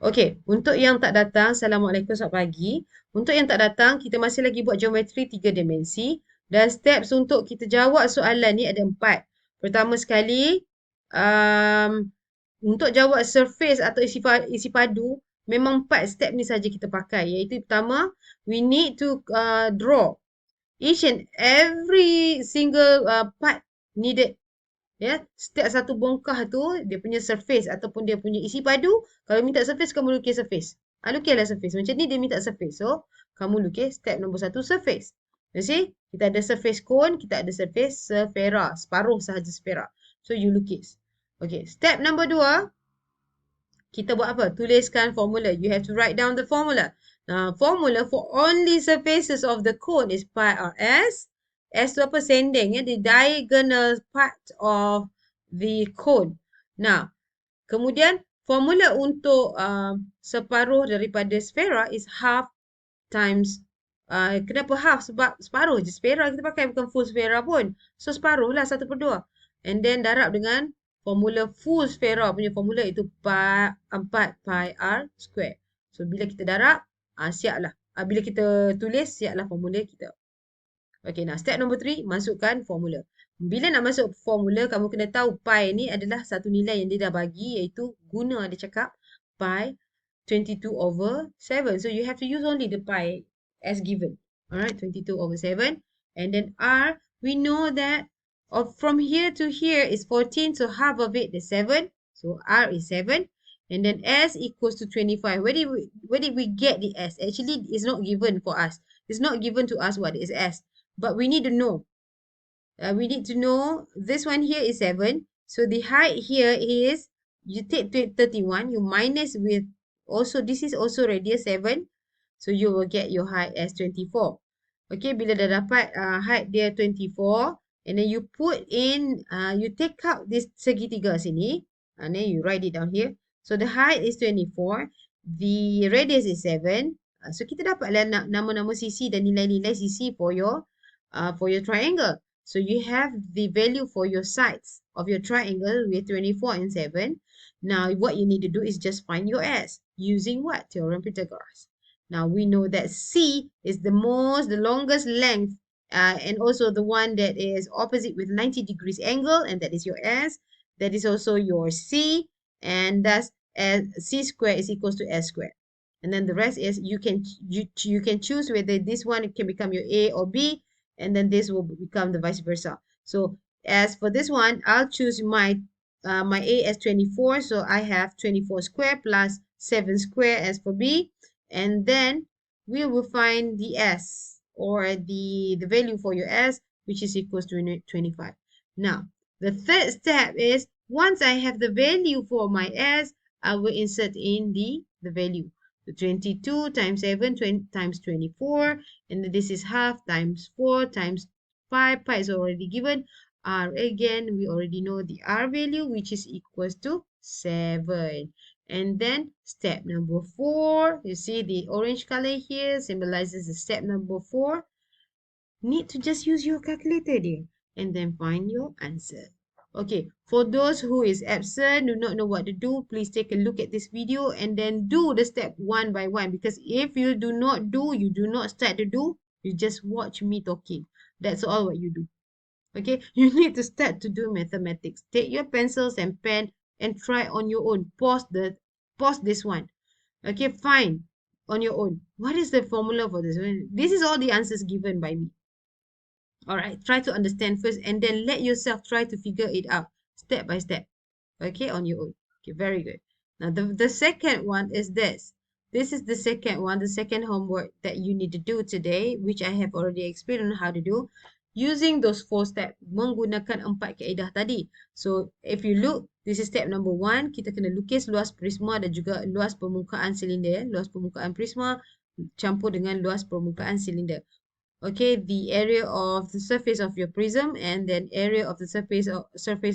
Okey, untuk yang tak datang, Assalamualaikum, selamat pagi. Untuk yang tak datang, kita masih lagi buat geometri 3 dimensi. Dan steps untuk kita jawab soalan ni ada 4. Pertama sekali, um, untuk jawab surface atau isi padu, memang 4 step ni saja kita pakai. Iaitu pertama, we need to draw each and every single part needed. Ya, setiap satu bongkah tu dia punya surface ataupun dia punya isi padu. Kalau minta surface, kamu lukis surface. Lukislah surface. Macam ni dia minta surface. So, kamu lukis step nombor 1 surface. You see? Kita ada surface cone, kita ada surface sfera. Separuh sahaja sfera. So, you lukis. Okay, step nombor 2, kita buat apa? Tuliskan formula. You have to write down the formula. Formula for only surfaces of the cone is pi r s. S tu apa? Sending, ya, the diagonal part of the cone. Nah, kemudian formula untuk separuh daripada sfera is half times. Kenapa half? Sebab separuh je sfera kita pakai, bukan full sfera pun. So separuh lah, 1/2. And then darab dengan formula full sfera punya formula, itu 4 pi r square. So bila kita darab, siap lah. Bila kita tulis, siap lah formula kita. Okay, nah step nombor 3, masukkan formula. Bila nak masuk formula, kamu kena tahu pi ni adalah satu nilai yang dia dah bagi, iaitu guna dia cakap pi 22/7. So you have to use only the pi as given. Alright, 22/7. And then r, we know that from here to here is 14, so half of it is 7. So r is 7. And then s equals to 25. Where did we get the s? Actually, it's not given for us. It's not given to us what is s. But we need to know. We need to know this one here is 7. So the height here is, you take 31, you minus with, also this is also radius 7. So you will get your height as 24. Okay, bila dah dapat height dia 24, and then you put in, you take out this segitiga sini, and then you write it down here. So the height is 24, the radius is 7. So kita dapatlah nama-nama sisi dan nilai-nilai sisi for your triangle. So you have the value for your sides of your triangle with 24 and 7. Now what you need to do is just find your s using what? Theorem Pythagoras. Now we know that C is the longest length, and also the one that is opposite with 90 degrees angle, and that is your S. That is also your C, and thus C squared is equals to S squared. And then the rest is you can choose whether this one can become your A or B, and then this will become the vice versa. So as for this one, I'll choose my A as 24, so I have 24 square plus 7 square as for B, and then we will find the S, or the value for your S, which is equals to 25. Now, the third step is, once I have the value for my S, I will insert in the value. So 22 times 7 times 24, and then this is half times 4 times 5. Pi is already given. R again, we already know the R value, which is equals to 7. And then step number 4, you see the orange color here symbolizes the step number 4. Need to just use your calculator there and then find your answer. Okay, for those who is absent, do not know what to do, please take a look at this video and then do the step one by one. Because if you do not do, you do not start to do, you just watch me talking. That's all what you do. Okay, you need to start to do mathematics. Take your pencils and pen and try on your own. Pause this one. Okay, fine, on your own. What is the formula for this one? This is all the answers given by me. All right, try to understand first and then let yourself try to figure it out step by step. Okay, on your own. Okay, very good. Now, the second one is this. This is the second one, the second homework that you need to do today, which I have already explained on how to do. Using those 4 steps, menggunakan 4 kaedah tadi. So, if you look, this is step number 1. Kita kena lukis luas prisma dan juga luas permukaan silinder. Luas permukaan prisma campur dengan luas permukaan silinder. Okay, the area of the surface of your prism and then area of the surface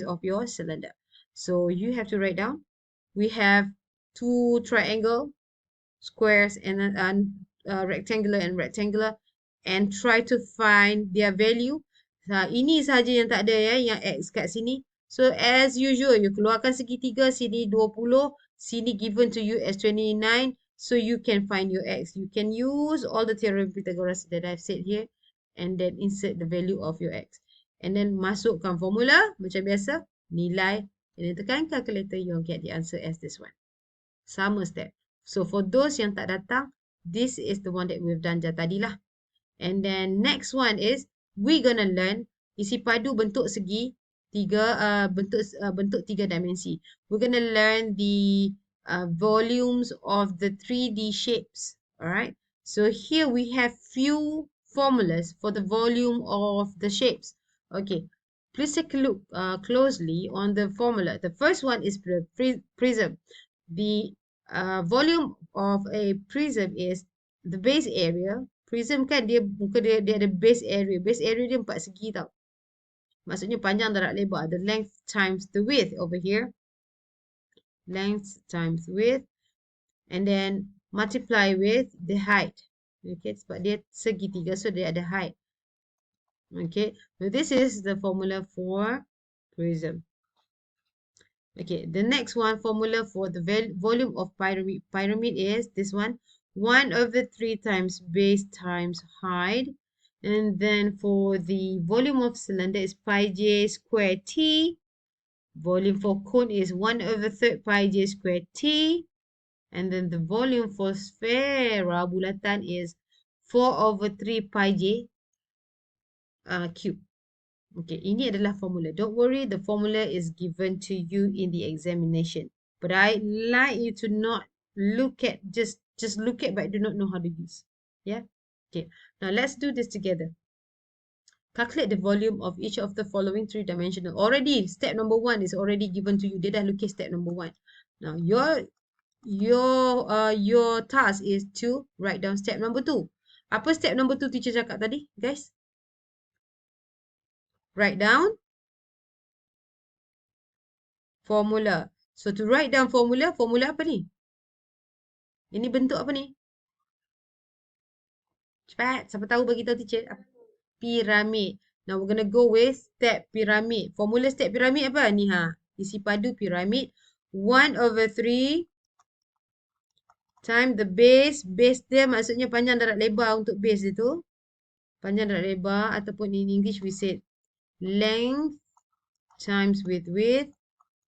of your cylinder. So you have to write down. We have 2 triangle, squares, and rectangular and rectangular, and try to find their value. Ini saja yang tak ada ya, yang X kat sini. So as usual, you keluarkan segitiga sini 20, Sini given to you as 29. So you can find your x. You can use all the theorem Pythagoras that I've said here. And then insert the value of your x. And then masukkan formula. Macam biasa. Nilai. And then tekan calculator. You'll get the answer as this one. Sama step. So for those yang tak datang. This is the one that we've done tadi lah. And then next one is. We're gonna learn. Isi padu bentuk segi. Bentuk tiga dimensi. We're gonna learn the volumes of the 3D shapes. Alright. So here we have few formulas for the volume of the shapes. Okay. Please take a look closely on the formula. The first one is prism. The volume of a prism is the base area. Prism kan dia ada base area. Base area dia 4 segi tau. Maksudnya panjang darab lebar. The length times the width over here. Length times width. And then multiply with the height. Okay, sebab dia segitiga, so dia ada height. Okay, so this is the formula for prism. Okay, the next one, formula for the volume of pyramid. Pyramid is this one. 1/3 times base times height. And then for the volume of cylinder is pi j square t. Volume for cone is 1/3 pi j square t. And then the volume for sphere bulatan is 4/3 pi j cube. Okay, ini adalah formula. Don't worry, the formula is given to you in the examination. But I like you to not look at, just look at but do not know how to use. Yeah? Okay, now let's do this together. Calculate the volume of each of the following three-dimensional. Already, step number 1 is already given to you. Dia dah lukis step number 1. Now, your task is to write down step number 2. Apa step number 2 teacher cakap tadi, guys? Write down formula. So, to write down formula apa ni? Ini bentuk apa ni? Cepat, siapa tahu bagi tahu teacher. Piramid. Now we're gonna go with step pyramid. Formula step pyramid apa? Ni ha. Isi padu piramid. 1/3 time the base. Base dia maksudnya panjang darab lebar untuk base dia tu. Panjang darab lebar ataupun in English we said length times with width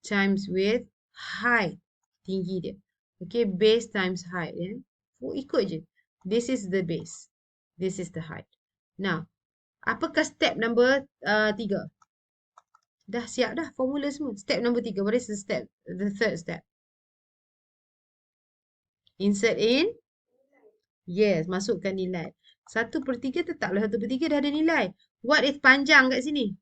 times with height. Tinggi dia. Okay, base times height. Ya. Oh, ikut je. This is the base. This is the height. Now, apakah step number 3? Dah siap dah formula semua. Step number 3. What is the step? The third step. Insert in. Yes, masukkan nilai. 1/3 tetaplah 1/3 dah ada nilai. What is panjang kat sini?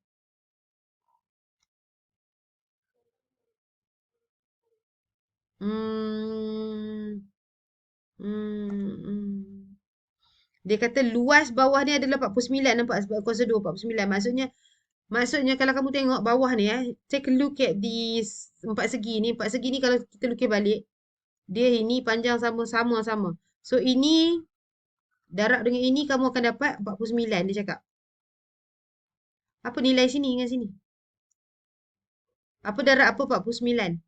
Dia kata luas bawah ni adalah 49. Nampak sebab kuasa 2 49. Maksudnya kalau kamu tengok bawah ni take a look at these 4 segi ni. 4 segi ni kalau kita lukis balik, dia ini panjang sama-sama. So ini darab dengan ini kamu akan dapat 49 dia cakap. Apa nilai sini dengan sini? Apa darab apa 49?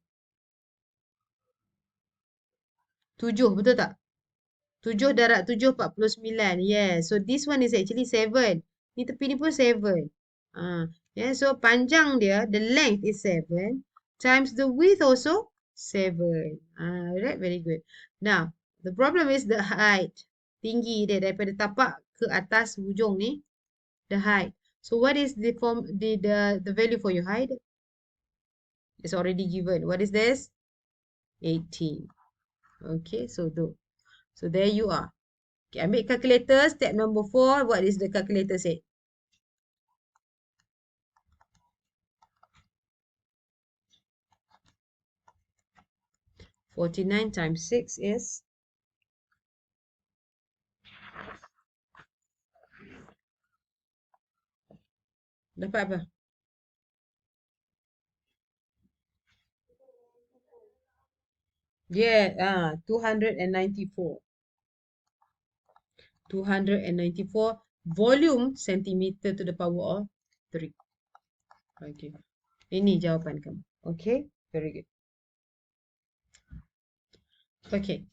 7, betul tak? 7 darab 7 49. Yes. So this one is actually 7. Ni tepi ni pun 7. Yeah, so panjang dia, the length is 7 times the width also 7. Right, very good. Now, the problem is the height. Tinggi dia daripada tapak ke atas hujung ni, the height. So what is the value for your height? It's already given. What is this? 18. Okay, so there you are. Okay, ambil calculator. Step number 4. What is the calculator say? (49 times 6 is) dapat apa? Yeah, 294. 294 volume centimeter to the power of 3. Okay. Ini jawapan kamu. Okay, very good. Okay.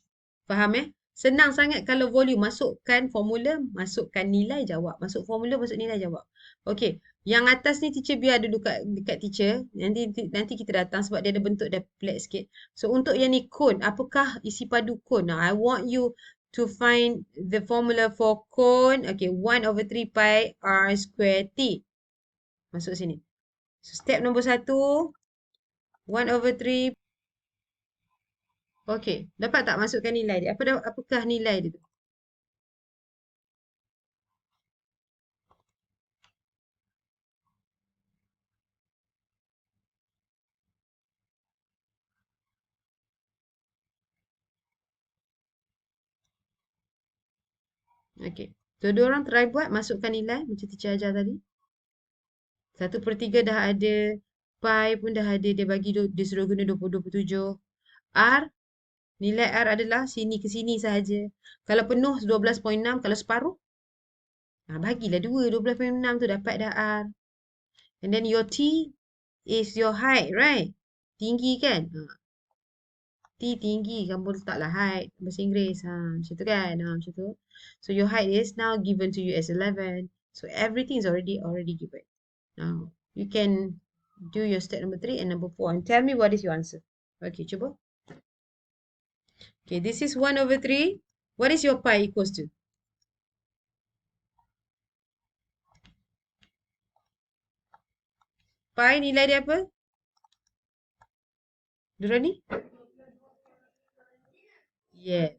Faham Senang sangat kalau volume. Masukkan formula, masukkan nilai, jawab. Masuk formula, masuk nilai, jawab. Okay. Yang atas ni teacher biar dulu dekat teacher. Nanti kita datang sebab dia ada bentuk dia pelik sikit. So untuk yang ni cone. Apakah isi padu cone? Now I want you to find the formula for cone. Okay. 1/3 pi r square t. Masuk sini. So step nombor 1. 1/3. Okay. Dapat tak masukkan nilai dia? Apakah nilai dia tu? Okay. So, dua orang try buat, masukkan nilai macam teacher ajar tadi. 1/3 dah ada. Pi pun dah ada. Dia bagi, dia suruh guna 20/27. R, nilai R adalah sini ke sini sahaja. Kalau penuh 12.6, kalau separuh, bagilah 2, 12.6 tu dapat dah R. And then your T is your height, right? Tinggi kan? T tinggi, kamu letaklah height. Bahasa Inggeris. Macam tu kan? Macam tu. So your height is now given to you as 11. So everything is already given. Now you can do your step number 3 and number 4 and tell me what is your answer. Okay, cuba. Okay, this is 1/3. What is your pi equals to? Pi nilai dia apa? Dura ni? Yes.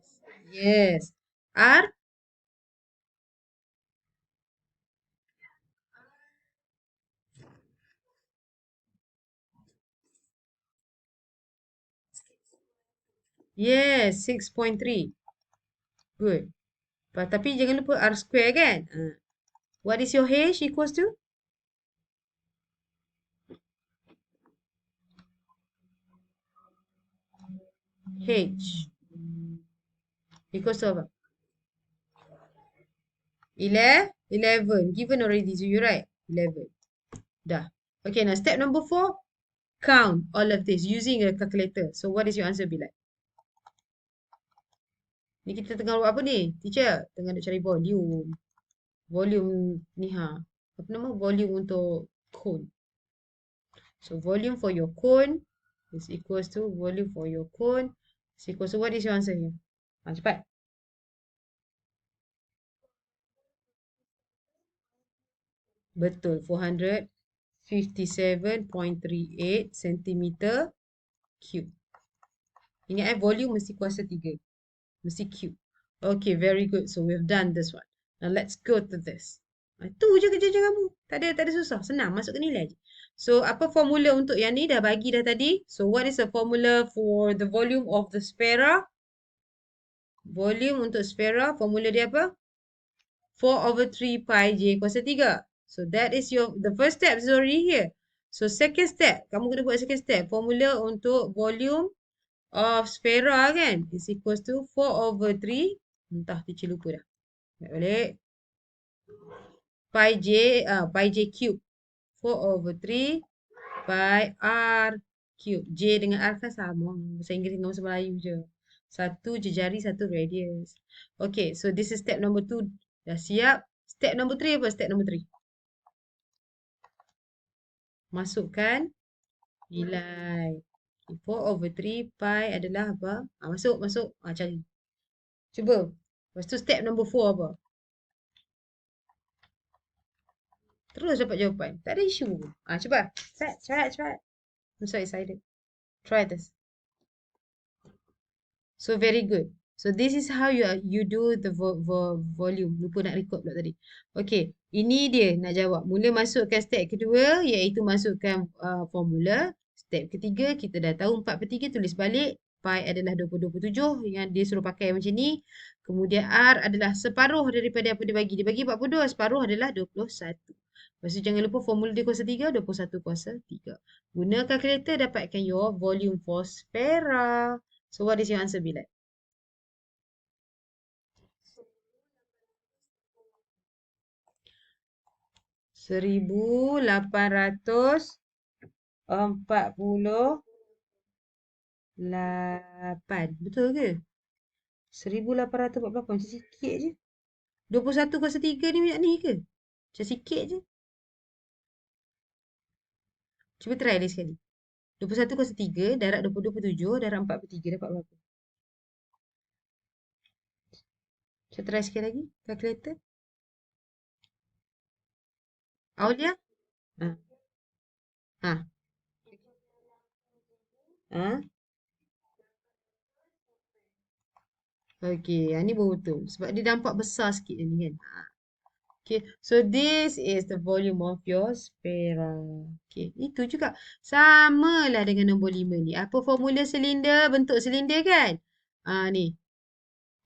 Yes. R? Yes, 6.3. Good. Tapi jangan lupa R square kan? What is your H equals to? H equals to apa? 11. Given already, so you write 11. Dah. Okay, now step number 4. Count all of this using a calculator. So what is your answer be like? Ni kita tengah buat apa ni? Teacher, tengah nak cari volume. Volume ni Apa nama? Volume untuk cone. So volume for your cone is equals to volume for your cone is equals to what is your answer here? Cepat. Betul. 457.38 centimeter cube. Ingat volume mesti kuasa 3. Mesti cube. Okay, very good. So we've done this one. Now let's go to this. Tu je kerja kamu. Tak ada susah. Senang. Masukkan nilai je. So apa formula untuk yang ni? Dah bagi dah tadi. So what is the formula for the volume of the sphere? Volume untuk sphere. Formula dia apa? 4/3 pi j kuasa 3. So that is the first step is already here. So second step. Kamu kena buat second step. Formula untuk volume of sphere kan? Is equals to 4/3. Entah teacher lupa dah. Balik. Pi j cube. 4/3 pi r cube. J dengan r kan sama. Bahasa Inggeris dengan bahasa Melayu je. Satu jari, satu radius. Okay, so this is step number 2. Dah siap. Step number 3 apa? Step number 3. Masukkan nilai. 4/3 pi adalah apa? Masuk. Cari. Cuba. Lepas tu step number 4 apa? Terus dapat jawapan. Tak ada isu. Cuba. Cepat. I'm so excited. Try this. So very good. So this is how you do the volume. Lupa nak record pula tadi. Okay. Ini dia nak jawab. Mula masukkan step kedua iaitu masukkan formula. Step ketiga kita dah tahu 4/3 tulis balik. Pi adalah 20/27 yang dia suruh pakai macam ni. Kemudian R adalah separuh daripada apa dia bagi. Dia bagi 42. Separuh adalah 21. Lepas tu jangan lupa formula dia kuasa 3. 21 kuasa 3. Guna calculator dapatkan your volume for sphere. So what is your answer be like? 1848. Betul ke? 1848 macam sikit je. 21/3 ni banyak ni ke? Macam sikit je. Cuba try lagi sekali. 21/3 darab 22/7 darab 4/3 dapat berapa? Cuba try sikit lagi. Calculator. Aulia? Ha. Ha. Ha. Okey, yang ni baru betul. Sebab dia nampak besar sikit ni kan. Ha. Okay, so this is the volume of your spera. Okay, itu juga. Sama lah dengan nombor 5 ni. Apa formula silinder? Bentuk silinder kan? Ni.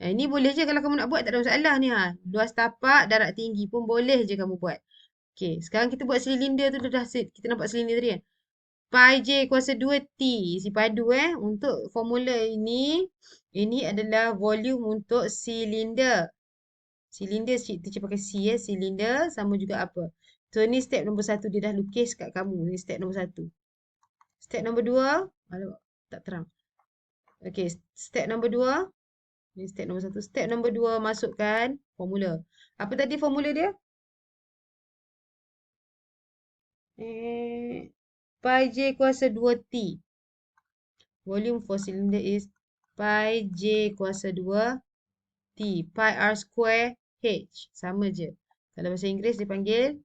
Ni boleh je kalau kamu nak buat, tak ada masalah ni. Luas tapak, darat tinggi pun boleh je kamu buat. Okay, sekarang kita buat silinder tu dah kita nampak silinder tadi kan? Pi J kuasa 2T. Si padu untuk formula ini adalah volume untuk silinder. Silinder, teacher pakai C silinder sama juga apa. So ni step nombor 1 dia dah lukis kat kamu. Ni step nombor 1. Step nombor 2, tak terang. Okay, step nombor 2. Ni step nombor 1. Step nombor 2 masukkan formula. Apa tadi formula dia? Pi J kuasa 2T. Volume for cylinder is pi J kuasa 2T. Pi R square H. Sama je. Kalau bahasa Inggeris dia panggil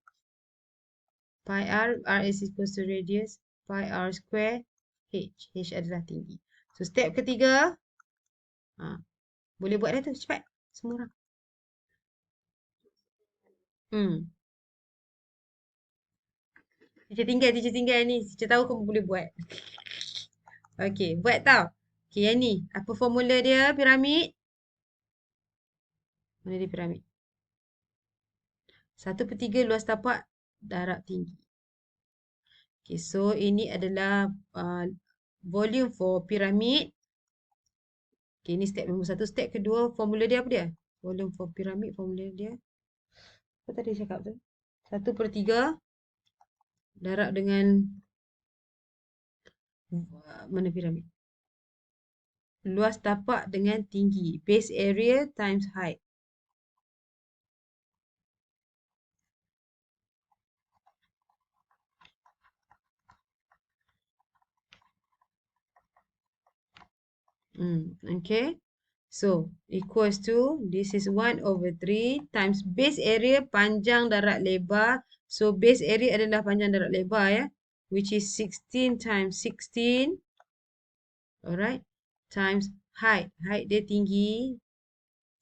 pi R. R is equal to radius. Pi R square H. H adalah tinggi. So step ketiga. Boleh buat dah tu. Cepat. Semua orang. Teacher tinggal ni. Teacher tahu kamu boleh buat. Okay, buat tau. Okay, yang ni. Apa formula dia? Piramid. Mana dia piramid? 1/3 luas tapak darat tinggi. Okay, so ini adalah volume for piramid. Okay, ini step nombor 1. Step kedua, formula dia apa dia? Volume for piramid, formula dia. Apa tadi cakap tu? 1/3 darab dengan mana piramid? Luas tapak dengan tinggi. Base area times height. Okay. So, equals to, this is 1/3 times base area panjang darat lebar. So, base area adalah panjang darat lebar which is 16 times 16. Alright. Times height. Height dia tinggi.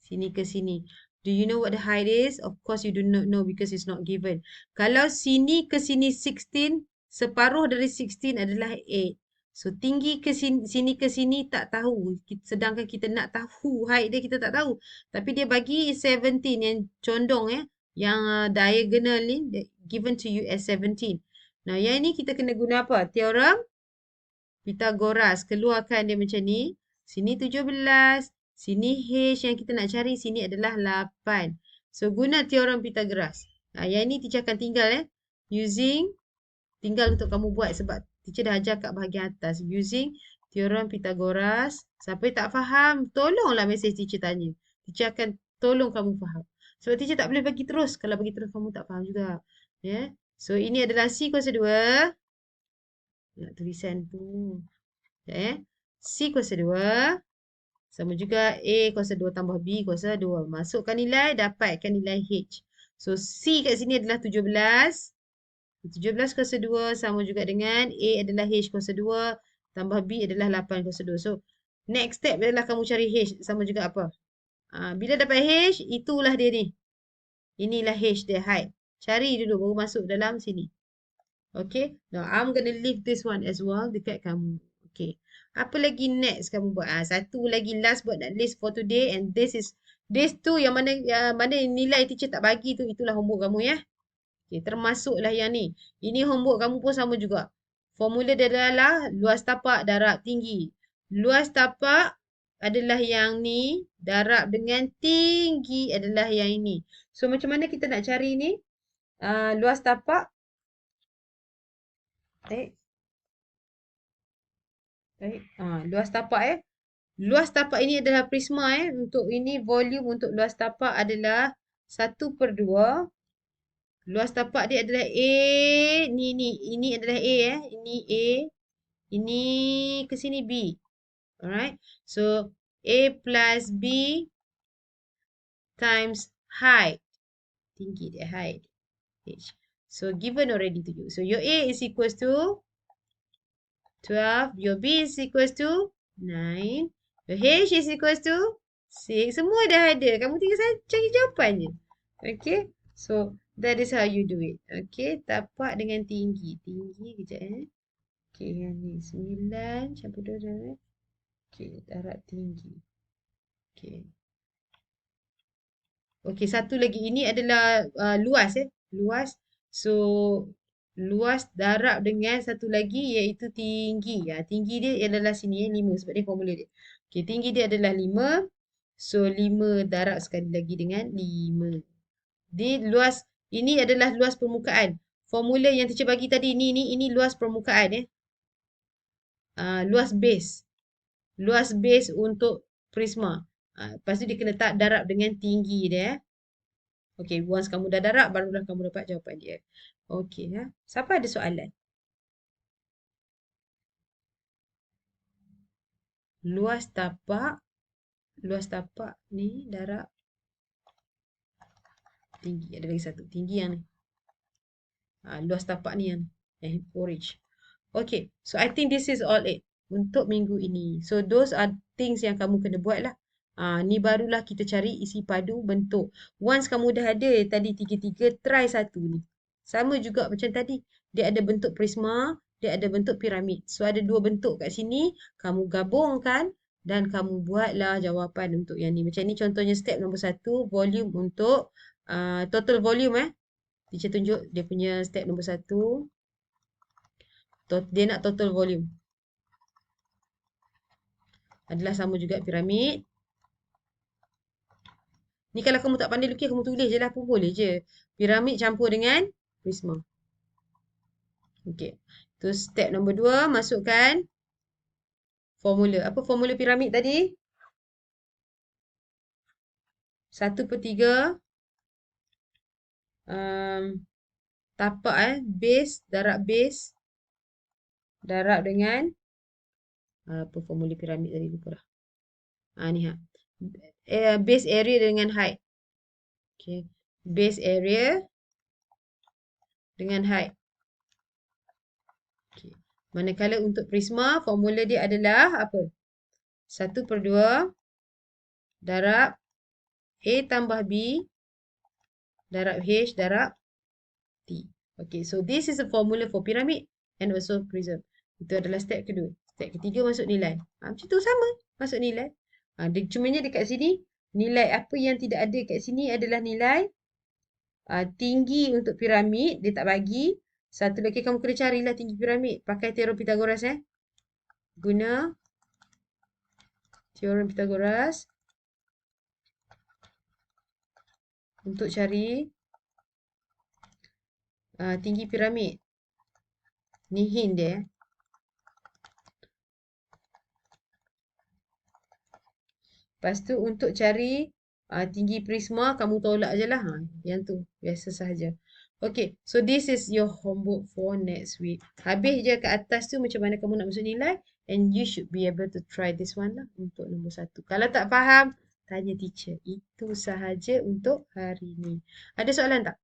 Sini ke sini. Do you know what the height is? Of course, you do not know because it's not given. Kalau sini ke sini 16, separuh dari 16 adalah 8. So, tinggi ke sini ke sini tak tahu. Sedangkan kita nak tahu height dia, kita tak tahu. Tapi dia bagi 17 yang condong yang diagonal ni, given to you as 17. Nah, yang ini kita kena guna apa? Teorem Pythagoras. Keluarkan dia macam ni. Sini 17. Sini H yang kita nak cari. Sini adalah 8. So, guna teorem Pythagoras. Yang ini teacher akan tinggal tinggal untuk kamu buat sebab teacher dah ajar kat bahagian atas. Using teorem Pythagoras. Siapa yang tak faham, tolonglah mesej teacher tanya. Teacher akan tolong kamu faham. Sebab teacher tak boleh bagi terus. Kalau bagi terus, kamu tak faham juga. So, ini adalah C kuasa 2. Nak tulisan tu. C kuasa 2. Sama juga A kuasa 2 tambah B kuasa 2. Masukkan nilai, dapatkan nilai H. So, C kat sini adalah 17. 17 kuasa 2 sama juga dengan A adalah H kuasa 2. Tambah B adalah 8 kuasa 2. So, next step adalah kamu cari H. Sama juga apa? Bila dapat H, itulah dia ni. Inilah H dia, height. Cari dulu, baru masuk dalam sini. Okay. Now, I'm gonna leave this one as well dekat kamu. Okay. Apa lagi next kamu buat? Satu lagi last buat nak list for today. And this tu yang mana nilai teacher tak bagi tu, itulah homework kamu ya. Okay. Termasuklah yang ni. Ini homework kamu pun sama juga. Formula dia adalah luas tapak darab tinggi. Luas tapak adalah yang ni. Darab dengan tinggi adalah yang ini. So, macam mana kita nak cari ni? Luas tapak. Luas tapak Luas tapak ini adalah prisma Untuk ini volume untuk luas tapak adalah 1/2. Luas tapak dia adalah A. Ini adalah A Ini A. Ini ke sini B. Alright. So A plus B times height. Tinggi dia height. H. So given already to you. So your A is equals to 12. Your B is equals to 9. Your H is equals to 6. Semua dah ada. Kamu tinggal cari jawapan je. Okay. So that is how you do it. Okay. Tapak dengan tinggi. Tinggi kejap Okay. Yang ni 9. Campur 2. Okay. Darab tinggi. Okay. Okay. Satu lagi. Ini adalah luas Luas. So luas darab dengan satu lagi iaitu tinggi. Tinggi dia adalah sini 5 sebab dia formula dia. Okey, tinggi dia adalah 5. So 5 darab sekali lagi dengan 5. Luas ini adalah luas permukaan. Formula yang teacher bagi tadi ini luas permukaan luas base. Luas base untuk prisma. Lepas tu dia kena tak darab dengan tinggi dia Okey, once kamu dah darab barulah kamu dapat jawapan dia. Okey Siapa ada soalan? Luas tapak ni darab tinggi. Ada lagi satu. Tinggi yang ni. Luas tapak ni yang orange. Okay. So, I think this is all it untuk minggu ini. So, those are things yang kamu kena buat lah. Ni barulah kita cari isi padu bentuk. Once kamu dah ada tadi tiga-tiga, try satu ni. Sama juga macam tadi. Dia ada bentuk prisma, dia ada bentuk piramid. So, ada dua bentuk kat sini. Kamu gabungkan dan kamu buatlah jawapan untuk yang ni. Macam ni contohnya step nombor 1, volume untuk total volume Teacher tunjuk dia punya step nombor 1. Dia nak total volume. Adalah sama juga piramid. Ni kalau kamu tak pandai lukis, kamu tulis je lah pun boleh je. Piramid campur dengan prisma. Okey. Tu step nombor 2, masukkan formula. Apa formula piramid tadi? 1/3 tapak base, darab dengan apa formula piramid tadi lupa dah. Ni base area dengan height. Okay. Base area dengan height. Okay. Manakala untuk prisma, formula dia adalah apa? 1/2 darab A tambah B darab H darab T. Okay, so this is a formula for pyramid and also prism. Itu adalah step kedua. Step ketiga masuk nilai. Macam tu sama. Masuk nilai. Cumanya dekat sini, nilai apa yang tidak ada kat sini adalah nilai tinggi untuk piramid. Dia tak bagi. Satu lagi kamu kena carilah tinggi piramid. Pakai teorem Pythagoras Guna teorem Pythagoras untuk cari tinggi piramid. Ni hint dia. Lepas tu untuk cari tinggi prisma, kamu tolak je lah. Yang tu, biasa sahaja. Okay, so this is your homework for next week. Habis je kat atas tu macam mana kamu nak masuk nilai. And you should be able to try this one lah untuk nombor 1. Kalau tak faham, tanya teacher. Itu sahaja untuk hari ni. Ada soalan tak?